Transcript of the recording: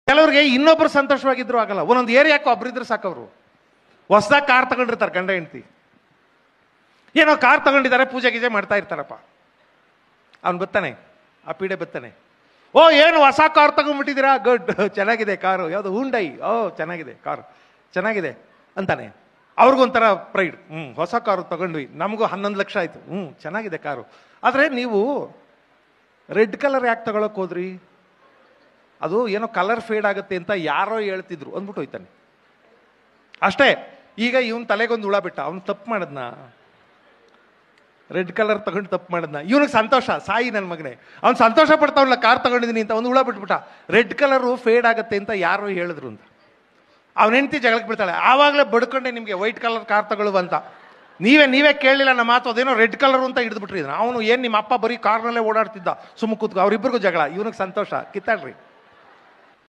ಕೆಲವ್ರಿಗೆ ಇನ್ನೊಬ್ರು ಸಂತೋಷವಾಗಿದ್ರು ಆಗಲ್ಲ, ಒಂದೊಂದು ಏರಿಯಾಕ್ಕೂ ಒಬ್ರಿದ್ರು ಸಾಕವ್ರು. ಹೊಸದಾಗಿ ಕಾರ್ ತಗೊಂಡಿರ್ತಾರೆ ಗಂಡ ಹೆಂಡತಿ, ಏನೋ ಕಾರ್ ತಗೊಂಡಿದ್ದಾರೆ, ಪೂಜೆ ಗೀಜೆ ಮಾಡ್ತಾ ಇರ್ತಾರಪ್ಪ. ಅವ್ನು ಬರ್ತಾನೆ, ಆ ಪೀಡೆ ಬರ್ತಾನೆ, ಓ ಏನು ಹೊಸ ಕಾರ್ ತಗೊಂಡ್ಬಿಟ್ಟಿದ್ದೀರಾ, ಗುಡ್, ಚೆನ್ನಾಗಿದೆ ಕಾರು, ಯಾವುದು ಹುಂಡೈ, ಓ ಚೆನ್ನಾಗಿದೆ ಕಾರು, ಚೆನ್ನಾಗಿದೆ ಅಂತಾನೆ. ಅವ್ರಿಗೊಂಥರ ಪ್ರೈಡ್, ಹೊಸ ಕಾರು ತಗೊಂಡ್ವಿ, ನಮಗೂ 11 ಲಕ್ಷ ಆಯಿತು, ಚೆನ್ನಾಗಿದೆ ಕಾರು. ಆದರೆ ನೀವು ರೆಡ್ ಕಲರ್ ಯಾಕೆ ತಗೊಳಕ್ ಹೋದ್ರಿ, ಅದು ಏನೋ ಕಲರ್ ಫೇಡ್ ಆಗುತ್ತೆ ಅಂತ ಯಾರೋ ಹೇಳ್ತಿದ್ರು ಅಂದ್ಬಿಟ್ಟು ಹೋಯ್ತಾನೆ ಅಷ್ಟೇ. ಈಗ ಇವನ್ ತಲೆಗೊಂದು ಹುಳ ಬಿಟ್ಟ, ಅವ್ನು ತಪ್ಪು ಮಾಡದ್ನ, ರೆಡ್ ಕಲರ್ ತಗೊಂಡು ತಪ್ಪು ಮಾಡದ್ನ, ಇವನಿಗೆ ಸಂತೋಷ, ಸಾಯಿ ನನ್ನ ಮಗನೇ, ಅವ್ನು ಸಂತೋಷ ಪಡ್ತಾವಲ್ಲ ಕಾರ್ ತಗೊಂಡಿದ್ದೀನಿ ಅಂತ, ಒಂದು ಹುಳ ಬಿಟ್ಬಿಟ್ಟ. ರೆಡ್ ಕಲರು ಫೇಡ್ ಆಗುತ್ತೆ ಅಂತ ಯಾರೋ ಹೇಳಿದ್ರು ಅಂತ ಅವನ ಹೆಂಡತಿ ಜಗಳಕ್ಕೆ ಬಿಡ್ತಾಳೆ. ಆವಾಗಲೇ ಬಡ್ಕೊಂಡೆ ನಿಮಗೆ ವೈಟ್ ಕಲರ್ ಕಾರ್ ತಗೊಳ್ಳುವಂತ, ನೀವೇ ಕೇಳಲಿಲ್ಲ ನಮ್ಮ ಮಾತು, ಅದೇನೋ ರೆಡ್ ಕಲರ್ ಅಂತ ಹಿಡಿದ್ಬಿಟ್ರಿ. ಅವನು ಏನು ನಿಮ್ಮ ಅಪ್ಪ ಬರೀ ಕಾರ್ನಲ್ಲೇ ಓಡಾಡ್ತಿದ್ದ ಸುಮ್ಮ ಕೂತ್ಕೊ, ಅವ್ರಿಬ್ಬರಿಗೂ ಜಗಳ, ಇವನಿಗೆ ಸಂತೋಷ, ಕಿತ್ತಾಡ್ರಿ.